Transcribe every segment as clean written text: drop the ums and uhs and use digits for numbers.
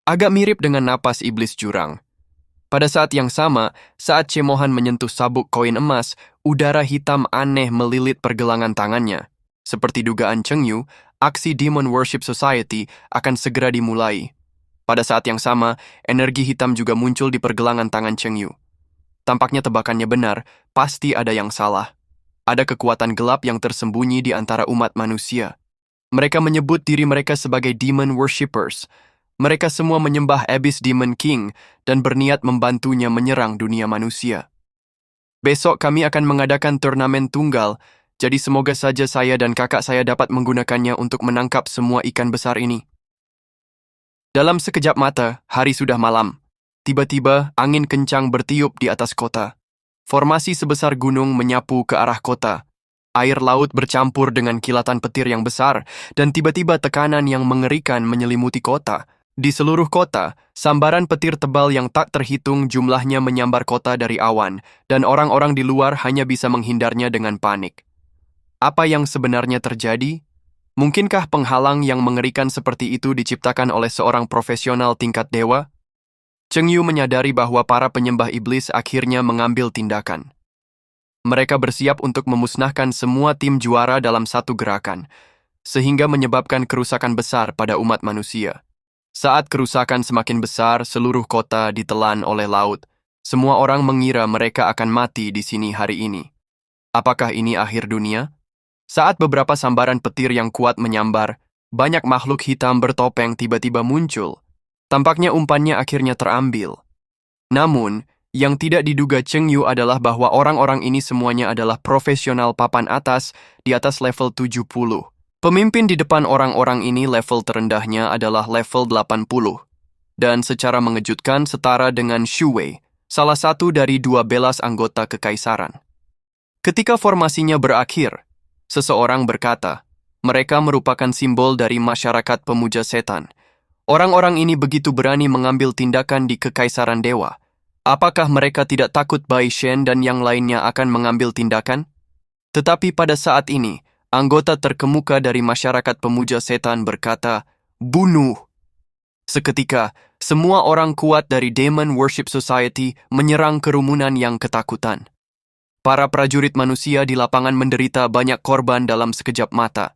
Agak mirip dengan napas iblis jurang. Pada saat yang sama, saat Cemohan menyentuh sabuk koin emas, udara hitam aneh melilit pergelangan tangannya. Seperti dugaan Cheng Yu, aksi Demon Worship Society akan segera dimulai. Pada saat yang sama, energi hitam juga muncul di pergelangan tangan Cheng Yu. Tampaknya tebakannya benar, pasti ada yang salah. Ada kekuatan gelap yang tersembunyi di antara umat manusia. Mereka menyebut diri mereka sebagai Demon Worshippers. Mereka semua menyembah Abyss Demon King dan berniat membantunya menyerang dunia manusia. Besok kami akan mengadakan turnamen tunggal, jadi semoga saja saya dan kakak saya dapat menggunakannya untuk menangkap semua ikan besar ini. Dalam sekejap mata, hari sudah malam. Tiba-tiba, angin kencang bertiup di atas kota. Formasi sebesar gunung menyapu ke arah kota. Air laut bercampur dengan kilatan petir yang besar, dan tiba-tiba tekanan yang mengerikan menyelimuti kota. Di seluruh kota, sambaran petir tebal yang tak terhitung jumlahnya menyambar kota dari awan, dan orang-orang di luar hanya bisa menghindarnya dengan panik. Apa yang sebenarnya terjadi? Mungkinkah penghalang yang mengerikan seperti itu diciptakan oleh seorang profesional tingkat dewa? Cheng Yu menyadari bahwa para penyembah iblis akhirnya mengambil tindakan. Mereka bersiap untuk memusnahkan semua tim juara dalam satu gerakan, sehingga menyebabkan kerusakan besar pada umat manusia. Saat kerusakan semakin besar, seluruh kota ditelan oleh laut. Semua orang mengira mereka akan mati di sini hari ini. Apakah ini akhir dunia? Saat beberapa sambaran petir yang kuat menyambar, banyak makhluk hitam bertopeng tiba-tiba muncul. Tampaknya umpannya akhirnya terambil. Namun, yang tidak diduga Cheng Yu adalah bahwa orang-orang ini semuanya adalah profesional papan atas di atas level 70. Pemimpin di depan orang-orang ini level terendahnya adalah level 80. Dan secara mengejutkan setara dengan Xu Wei, salah satu dari 12 anggota kekaisaran. Ketika formasinya berakhir, seseorang berkata, mereka merupakan simbol dari masyarakat pemuja setan. Orang-orang ini begitu berani mengambil tindakan di kekaisaran dewa. Apakah mereka tidak takut Bai Shen dan yang lainnya akan mengambil tindakan? Tetapi pada saat ini, anggota terkemuka dari masyarakat pemuja setan berkata, "Bunuh!" Seketika, semua orang kuat dari Demon Worship Society menyerang kerumunan yang ketakutan. Para prajurit manusia di lapangan menderita banyak korban dalam sekejap mata.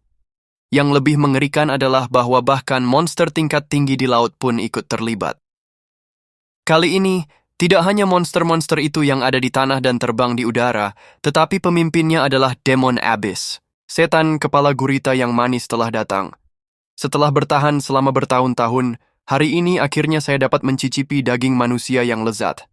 Yang lebih mengerikan adalah bahwa bahkan monster tingkat tinggi di laut pun ikut terlibat. Kali ini, tidak hanya monster-monster itu yang ada di tanah dan terbang di udara, tetapi pemimpinnya adalah Demon Abyss. Setan kepala gurita yang manis telah datang. Setelah bertahan selama bertahun-tahun, hari ini akhirnya saya dapat mencicipi daging manusia yang lezat.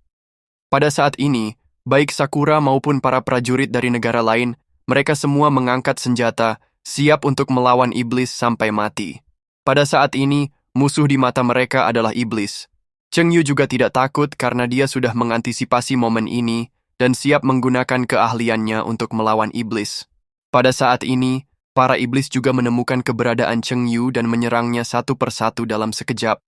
Pada saat ini, baik Sakura maupun para prajurit dari negara lain, mereka semua mengangkat senjata, siap untuk melawan iblis sampai mati. Pada saat ini, musuh di mata mereka adalah iblis. Cheng Yu juga tidak takut karena dia sudah mengantisipasi momen ini dan siap menggunakan keahliannya untuk melawan iblis. Pada saat ini, para iblis juga menemukan keberadaan Cheng Yu dan menyerangnya satu persatu dalam sekejap.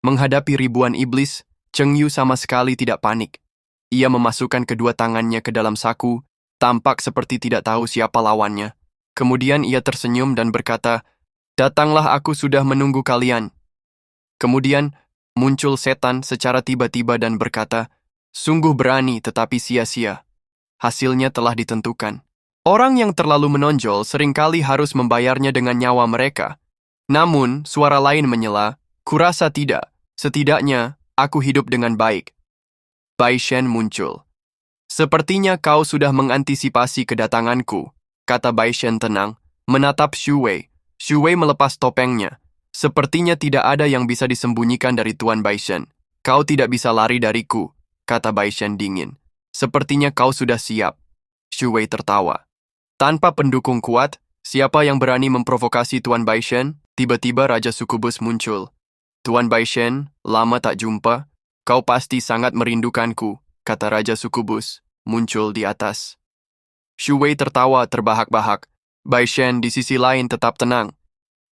Menghadapi ribuan iblis, Cheng Yu sama sekali tidak panik. Ia memasukkan kedua tangannya ke dalam saku, tampak seperti tidak tahu siapa lawannya. Kemudian ia tersenyum dan berkata, "Datanglah, aku sudah menunggu kalian." Kemudian, muncul setan secara tiba-tiba dan berkata, "Sungguh berani tetapi sia-sia. Hasilnya telah ditentukan." Orang yang terlalu menonjol seringkali harus membayarnya dengan nyawa mereka. Namun, suara lain menyela, "Kurasa tidak. Setidaknya, aku hidup dengan baik." Bai Shen muncul. "Sepertinya kau sudah mengantisipasi kedatanganku," kata Bai Shen tenang, menatap Xu Wei. Xu Wei melepas topengnya. "Sepertinya tidak ada yang bisa disembunyikan dari Tuan Bai Shen. Kau tidak bisa lari dariku," kata Bai Shen dingin. "Sepertinya kau sudah siap." Xu Wei tertawa. Tanpa pendukung kuat, siapa yang berani memprovokasi Tuan Bai Shen? Tiba-tiba Raja Sukubus muncul. "Tuan Bai Shen, lama tak jumpa. Kau pasti sangat merindukanku," kata Raja Sukubus, muncul di atas. Xu Wei tertawa terbahak-bahak. Bai Shen di sisi lain tetap tenang.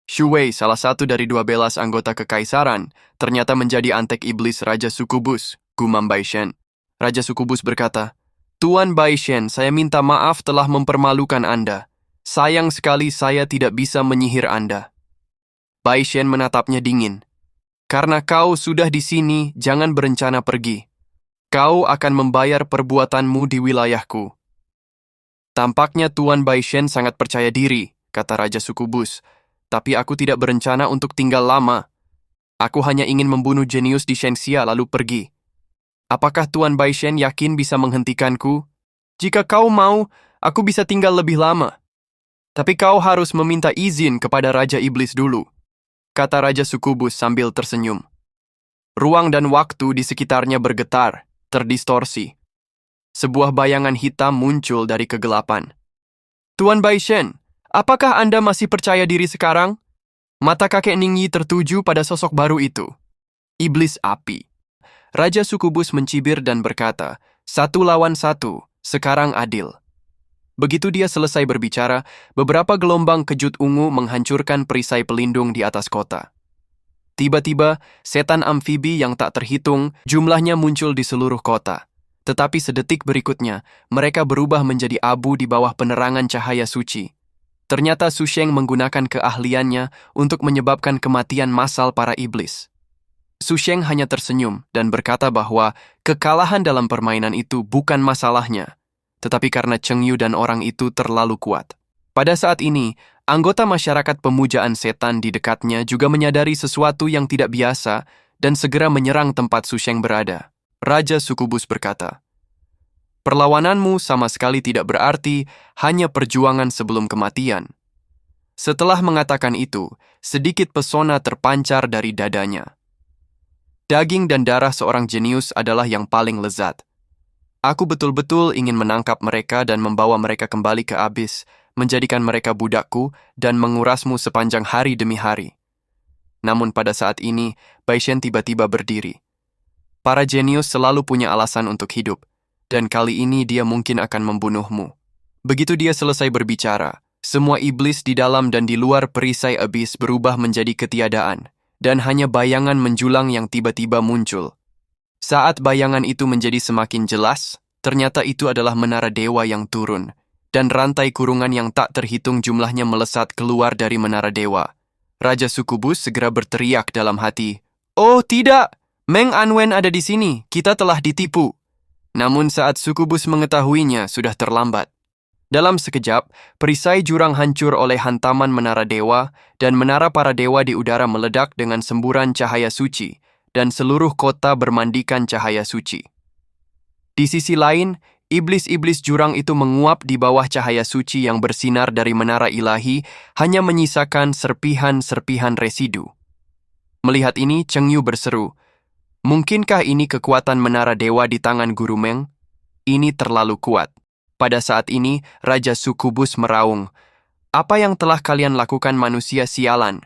Xu Wei, salah satu dari 12 anggota kekaisaran, ternyata menjadi antek iblis Raja Sukubus, gumam Bai Shen. Raja Sukubus berkata, "Tuan Bai Shen, saya minta maaf telah mempermalukan Anda. Sayang sekali saya tidak bisa menyihir Anda." Bai Shen menatapnya dingin. Karena kau sudah di sini, jangan berencana pergi. Kau akan membayar perbuatanmu di wilayahku. Tampaknya Tuan Baishen sangat percaya diri, kata Raja Sukubus. Tapi aku tidak berencana untuk tinggal lama. Aku hanya ingin membunuh jenius di Shenxia lalu pergi. Apakah Tuan Baishen yakin bisa menghentikanku? Jika kau mau, aku bisa tinggal lebih lama. Tapi kau harus meminta izin kepada Raja Iblis dulu, kata Raja Sukubus sambil tersenyum. Ruang dan waktu di sekitarnya bergetar, terdistorsi. Sebuah bayangan hitam muncul dari kegelapan. Tuan Baishen, apakah Anda masih percaya diri sekarang? Mata kakek Ningyi tertuju pada sosok baru itu. Iblis api. Raja Sukubus mencibir dan berkata, 1 lawan 1, sekarang adil. Begitu dia selesai berbicara, beberapa gelombang kejut ungu menghancurkan perisai pelindung di atas kota. Tiba-tiba, setan amfibi yang tak terhitung jumlahnya muncul di seluruh kota. Tetapi sedetik berikutnya, mereka berubah menjadi abu di bawah penerangan cahaya suci. Ternyata Su Sheng menggunakan keahliannya untuk menyebabkan kematian massal para iblis. Su Sheng hanya tersenyum dan berkata bahwa kekalahan dalam permainan itu bukan masalahnya, tetapi karena Cheng Yu dan orang itu terlalu kuat. Pada saat ini, anggota masyarakat pemujaan setan di dekatnya juga menyadari sesuatu yang tidak biasa dan segera menyerang tempat Su Sheng berada. Raja Sukubus berkata, perlawananmu sama sekali tidak berarti, hanya perjuangan sebelum kematian. Setelah mengatakan itu, sedikit pesona terpancar dari dadanya. Daging dan darah seorang jenius adalah yang paling lezat. Aku betul-betul ingin menangkap mereka dan membawa mereka kembali ke Abyss, menjadikan mereka budakku dan mengurasmu sepanjang hari demi hari. Namun pada saat ini, Baishen tiba-tiba berdiri. Para jenius selalu punya alasan untuk hidup, dan kali ini dia mungkin akan membunuhmu. Begitu dia selesai berbicara, semua iblis di dalam dan di luar perisai Abyss berubah menjadi ketiadaan, dan hanya bayangan menjulang yang tiba-tiba muncul. Saat bayangan itu menjadi semakin jelas, ternyata itu adalah menara dewa yang turun, dan rantai kurungan yang tak terhitung jumlahnya melesat keluar dari menara dewa. Raja Sukubus segera berteriak dalam hati, "Oh tidak! Meng Anwen ada di sini, kita telah ditipu." Namun saat Sukubus mengetahuinya, sudah terlambat. Dalam sekejap, perisai jurang hancur oleh hantaman menara dewa, dan menara para dewa di udara meledak dengan semburan cahaya suci, dan seluruh kota bermandikan cahaya suci. Di sisi lain, iblis-iblis jurang itu menguap di bawah cahaya suci yang bersinar dari menara ilahi, hanya menyisakan serpihan-serpihan residu. Melihat ini, Cheng Yu berseru, "Mungkinkah ini kekuatan menara dewa di tangan Guru Meng? Ini terlalu kuat." Pada saat ini, Raja Sukubus meraung, "Apa yang telah kalian lakukan manusia sialan?"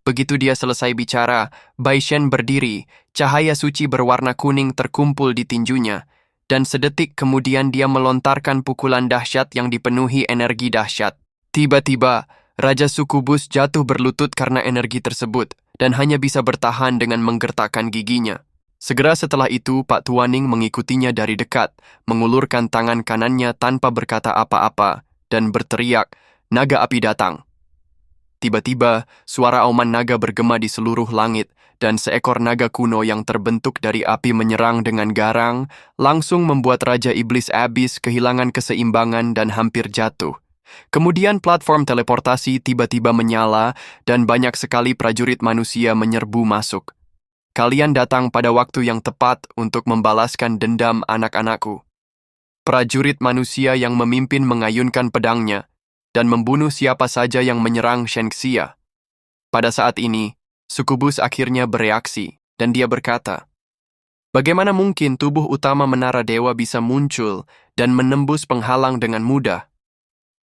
Begitu dia selesai bicara, Baishen berdiri, cahaya suci berwarna kuning terkumpul di tinjunya, dan sedetik kemudian dia melontarkan pukulan dahsyat yang dipenuhi energi dahsyat. Tiba-tiba, Raja Sukubus jatuh berlutut karena energi tersebut, dan hanya bisa bertahan dengan menggertakkan giginya. Segera setelah itu, Pak Tuaning mengikutinya dari dekat, mengulurkan tangan kanannya tanpa berkata apa-apa, dan berteriak, "Naga api datang!" Tiba-tiba, suara auman naga bergema di seluruh langit, dan seekor naga kuno yang terbentuk dari api menyerang dengan garang, langsung membuat Raja Iblis Abyss kehilangan keseimbangan dan hampir jatuh. Kemudian platform teleportasi tiba-tiba menyala, dan banyak sekali prajurit manusia menyerbu masuk. Kalian datang pada waktu yang tepat untuk membalaskan dendam anak-anakku. Prajurit manusia yang memimpin mengayunkan pedangnya, dan membunuh siapa saja yang menyerang Shenxia. Pada saat ini, Sukubus akhirnya bereaksi, dan dia berkata, "Bagaimana mungkin tubuh utama menara dewa bisa muncul dan menembus penghalang dengan mudah?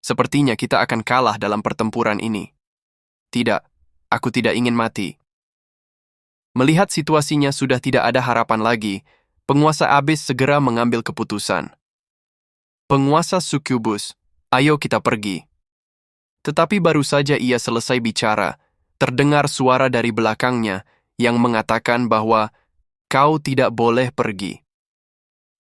Sepertinya kita akan kalah dalam pertempuran ini." "Tidak, aku tidak ingin mati." Melihat situasinya sudah tidak ada harapan lagi, penguasa Abyss segera mengambil keputusan. "Penguasa Sukubus, ayo kita pergi." Tetapi baru saja ia selesai bicara, terdengar suara dari belakangnya yang mengatakan bahwa kau tidak boleh pergi.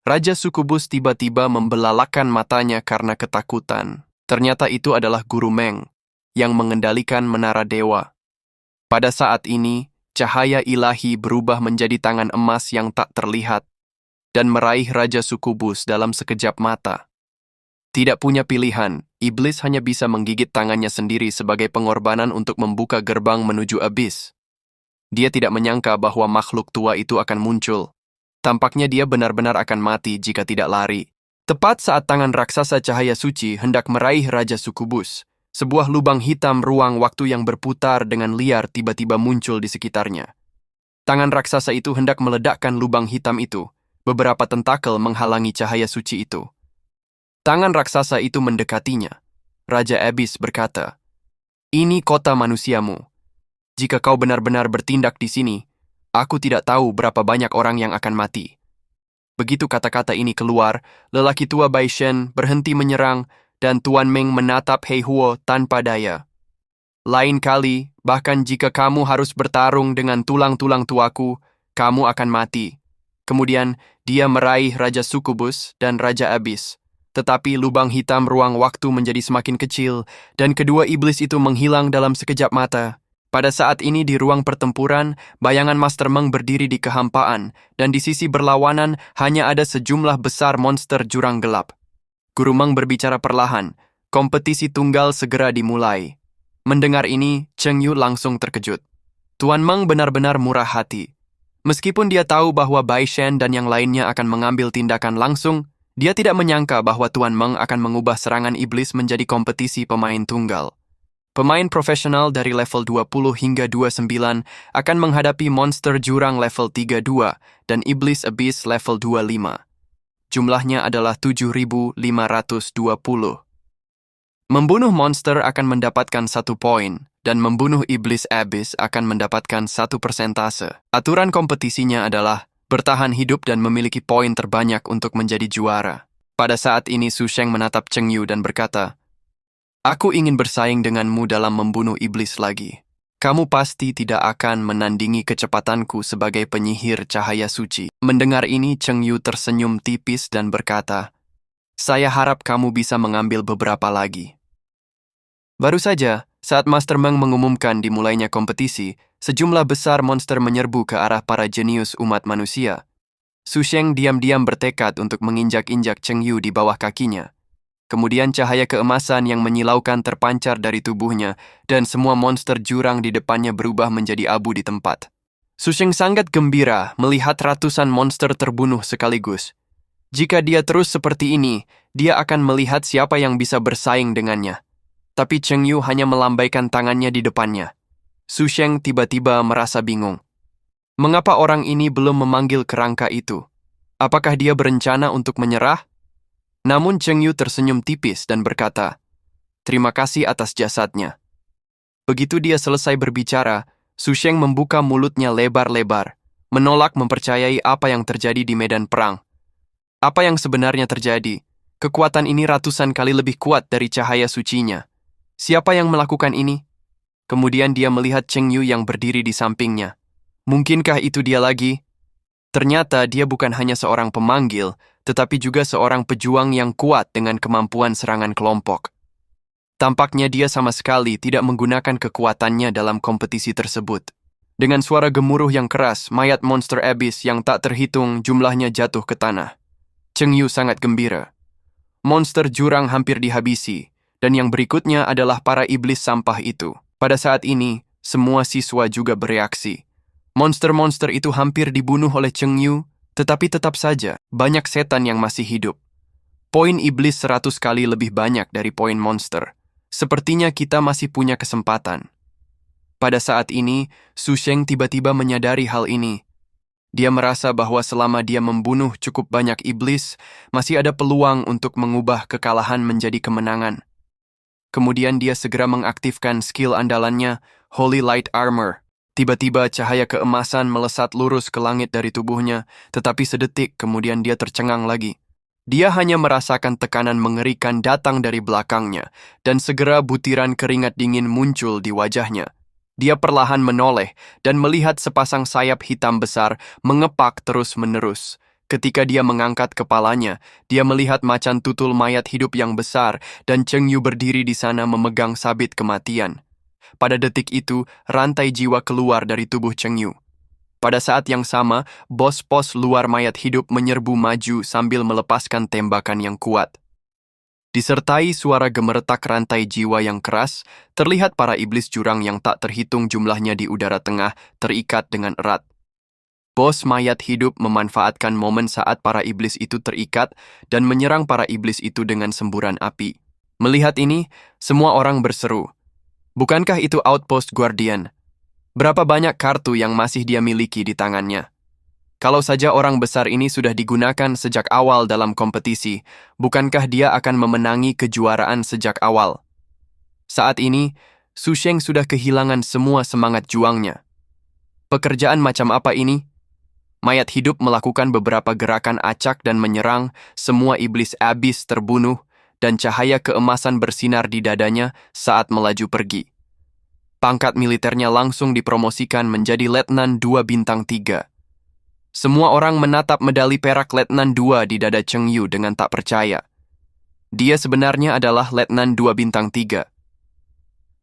Raja Sukubus tiba-tiba membelalakan matanya karena ketakutan. Ternyata itu adalah Guru Meng yang mengendalikan menara dewa. Pada saat ini, cahaya ilahi berubah menjadi tangan emas yang tak terlihat dan meraih Raja Sukubus dalam sekejap mata. Tidak punya pilihan, iblis hanya bisa menggigit tangannya sendiri sebagai pengorbanan untuk membuka gerbang menuju abis. Dia tidak menyangka bahwa makhluk tua itu akan muncul. Tampaknya dia benar-benar akan mati jika tidak lari. Tepat saat tangan raksasa cahaya suci hendak meraih Raja Sukubus, sebuah lubang hitam ruang waktu yang berputar dengan liar tiba-tiba muncul di sekitarnya. Tangan raksasa itu hendak meledakkan lubang hitam itu. Beberapa tentakel menghalangi cahaya suci itu. Tangan raksasa itu mendekatinya. Raja Abyss berkata, "Ini kota manusiamu. Jika kau benar-benar bertindak di sini, aku tidak tahu berapa banyak orang yang akan mati." Begitu kata-kata ini keluar, lelaki tua Bai Shen berhenti menyerang dan Tuan Meng menatap Hei Huo tanpa daya. "Lain kali, bahkan jika kamu harus bertarung dengan tulang-tulang tuaku, kamu akan mati." Kemudian, dia meraih Raja Sukubus dan Raja Abyss. Tetapi lubang hitam ruang waktu menjadi semakin kecil, dan kedua iblis itu menghilang dalam sekejap mata. Pada saat ini di ruang pertempuran, bayangan Master Meng berdiri di kehampaan, dan di sisi berlawanan hanya ada sejumlah besar monster jurang gelap. Guru Meng berbicara perlahan, kompetisi tunggal segera dimulai. Mendengar ini, Cheng Yu langsung terkejut. Tuan Meng benar-benar murah hati. Meskipun dia tahu bahwa Bai Shen dan yang lainnya akan mengambil tindakan langsung, dia tidak menyangka bahwa Tuan Meng akan mengubah serangan iblis menjadi kompetisi pemain tunggal. Pemain profesional dari level 20 hingga 29 akan menghadapi monster jurang level 32 dan iblis abyss level 25. Jumlahnya adalah 7.520. Membunuh monster akan mendapatkan 1 poin, dan membunuh iblis abyss akan mendapatkan 1 persentase. Aturan kompetisinya adalah bertahan hidup dan memiliki poin terbanyak untuk menjadi juara. Pada saat ini Su Sheng menatap Cheng Yu dan berkata, "Aku ingin bersaing denganmu dalam membunuh iblis lagi. Kamu pasti tidak akan menandingi kecepatanku sebagai penyihir cahaya suci." Mendengar ini Cheng Yu tersenyum tipis dan berkata, "Saya harap kamu bisa mengambil beberapa lagi." Baru saja, saat Master Meng mengumumkan dimulainya kompetisi, sejumlah besar monster menyerbu ke arah para jenius umat manusia. Su Sheng diam-diam bertekad untuk menginjak-injak Cheng Yu di bawah kakinya. Kemudian cahaya keemasan yang menyilaukan terpancar dari tubuhnya, dan semua monster jurang di depannya berubah menjadi abu di tempat. Su Sheng sangat gembira melihat ratusan monster terbunuh sekaligus. Jika dia terus seperti ini, dia akan melihat siapa yang bisa bersaing dengannya. Tapi Cheng Yu hanya melambaikan tangannya di depannya. Su Sheng tiba-tiba merasa bingung. Mengapa orang ini belum memanggil kerangka itu? Apakah dia berencana untuk menyerah? Namun Cheng Yu tersenyum tipis dan berkata, "Terima kasih atas jasadnya." Begitu dia selesai berbicara, Su Sheng membuka mulutnya lebar-lebar, menolak mempercayai apa yang terjadi di medan perang. Apa yang sebenarnya terjadi? Kekuatan ini ratusan kali lebih kuat dari cahaya sucinya. Siapa yang melakukan ini? Kemudian dia melihat Cheng Yu yang berdiri di sampingnya. Mungkinkah itu dia lagi? Ternyata dia bukan hanya seorang pemanggil, tetapi juga seorang pejuang yang kuat dengan kemampuan serangan kelompok. Tampaknya dia sama sekali tidak menggunakan kekuatannya dalam kompetisi tersebut. Dengan suara gemuruh yang keras, mayat monster abyss yang tak terhitung jumlahnya jatuh ke tanah. Cheng Yu sangat gembira. Monster jurang hampir dihabisi, dan yang berikutnya adalah para iblis sampah itu. Pada saat ini, semua siswa juga bereaksi. Monster-monster itu hampir dibunuh oleh Cheng Yu, tetapi tetap saja banyak setan yang masih hidup. Poin iblis 100 kali lebih banyak dari poin monster. Sepertinya kita masih punya kesempatan. Pada saat ini, Su Sheng tiba-tiba menyadari hal ini. Dia merasa bahwa selama dia membunuh cukup banyak iblis, masih ada peluang untuk mengubah kekalahan menjadi kemenangan. Kemudian dia segera mengaktifkan skill andalannya, Holy Light Armor. Tiba-tiba cahaya keemasan melesat lurus ke langit dari tubuhnya, tetapi sedetik kemudian dia tercengang lagi. Dia hanya merasakan tekanan mengerikan datang dari belakangnya, dan segera butiran keringat dingin muncul di wajahnya. Dia perlahan menoleh dan melihat sepasang sayap hitam besar mengepak terus-menerus. Ketika dia mengangkat kepalanya, dia melihat macan tutul mayat hidup yang besar dan Cheng Yu berdiri di sana memegang sabit kematian. Pada detik itu, rantai jiwa keluar dari tubuh Cheng Yu. Pada saat yang sama, bos pos luar mayat hidup menyerbu maju sambil melepaskan tembakan yang kuat. Disertai suara gemeretak rantai jiwa yang keras, terlihat para iblis jurang yang tak terhitung jumlahnya di udara tengah terikat dengan erat. Bos mayat hidup memanfaatkan momen saat para iblis itu terikat dan menyerang para iblis itu dengan semburan api. Melihat ini, semua orang berseru, "Bukankah itu Outpost Guardian? Berapa banyak kartu yang masih dia miliki di tangannya? Kalau saja orang besar ini sudah digunakan sejak awal dalam kompetisi, bukankah dia akan memenangi kejuaraan sejak awal?" Saat ini, Su Sheng sudah kehilangan semua semangat juangnya. Pekerjaan macam apa ini? Mayat hidup melakukan beberapa gerakan acak dan menyerang, semua iblis abis terbunuh, dan cahaya keemasan bersinar di dadanya saat melaju pergi. Pangkat militernya langsung dipromosikan menjadi Letnan 2 bintang 3. Semua orang menatap medali perak Letnan 2 di dada Cheng Yu dengan tak percaya. Dia sebenarnya adalah Letnan 2 bintang 3.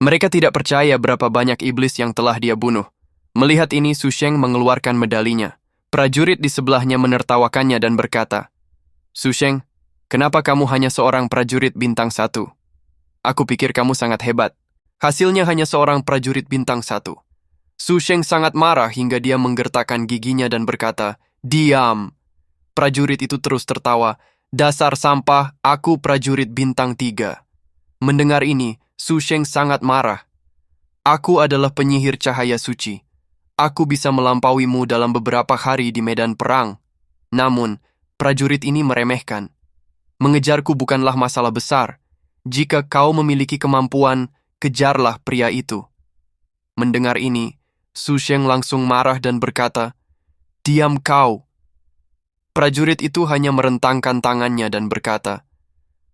Mereka tidak percaya berapa banyak iblis yang telah dia bunuh. Melihat ini, Su Sheng mengeluarkan medalinya. Prajurit di sebelahnya menertawakannya dan berkata, "Su Sheng, kenapa kamu hanya seorang prajurit bintang 1? Aku pikir kamu sangat hebat. Hasilnya hanya seorang prajurit bintang 1. Su Sheng sangat marah hingga dia menggertakkan giginya dan berkata, "Diam!" Prajurit itu terus tertawa, "Dasar sampah, aku prajurit bintang 3. Mendengar ini, Su Sheng sangat marah. "Aku adalah penyihir cahaya suci. Aku bisa melampauimu dalam beberapa hari di medan perang." Namun, prajurit ini meremehkan. "Mengejarku bukanlah masalah besar. Jika kau memiliki kemampuan, kejarlah pria itu." Mendengar ini, Su Sheng langsung marah dan berkata, "Diam kau." Prajurit itu hanya merentangkan tangannya dan berkata,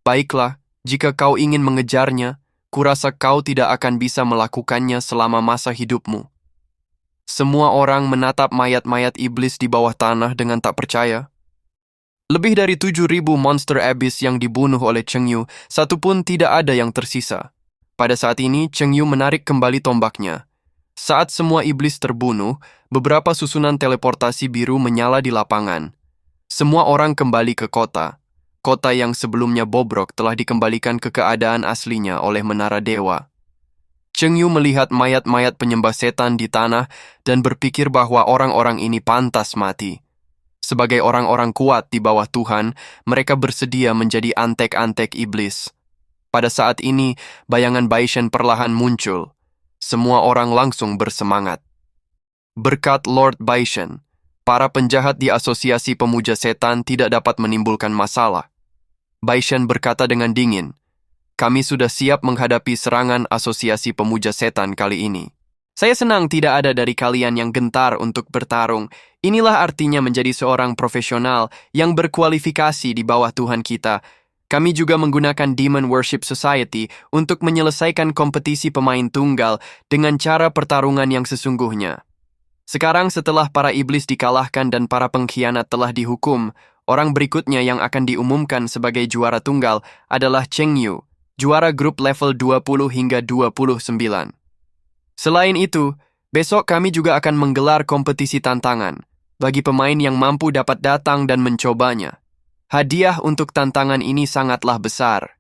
"Baiklah, jika kau ingin mengejarnya, kurasa kau tidak akan bisa melakukannya selama masa hidupmu." Semua orang menatap mayat-mayat iblis di bawah tanah dengan tak percaya. Lebih dari 7.000 monster abyss yang dibunuh oleh Cheng Yu, satu pun tidak ada yang tersisa. Pada saat ini, Cheng Yu menarik kembali tombaknya. Saat semua iblis terbunuh, beberapa susunan teleportasi biru menyala di lapangan. Semua orang kembali ke kota. Kota yang sebelumnya bobrok telah dikembalikan ke keadaan aslinya oleh Menara Dewa. Cheng Yu melihat mayat-mayat penyembah setan di tanah dan berpikir bahwa orang-orang ini pantas mati. Sebagai orang-orang kuat di bawah Tuhan, mereka bersedia menjadi antek-antek iblis. Pada saat ini, bayangan Baishen perlahan muncul. Semua orang langsung bersemangat. Berkat Lord Baishen, para penjahat di Asosiasi Pemuja Setan tidak dapat menimbulkan masalah. Baishen berkata dengan dingin, "Kami sudah siap menghadapi serangan Asosiasi Pemuja Setan kali ini." Saya senang tidak ada dari kalian yang gentar untuk bertarung. Inilah artinya menjadi seorang profesional yang berkualifikasi di bawah Tuhan kita. Kami juga menggunakan Demon Worship Society untuk menyelesaikan kompetisi pemain tunggal dengan cara pertarungan yang sesungguhnya. Sekarang setelah para iblis dikalahkan dan para pengkhianat telah dihukum, orang berikutnya yang akan diumumkan sebagai juara tunggal adalah Cheng Yu, juara grup level 20 hingga 29. Selain itu, besok kami juga akan menggelar kompetisi tantangan. Bagi pemain yang mampu dapat datang dan mencobanya. Hadiah untuk tantangan ini sangatlah besar.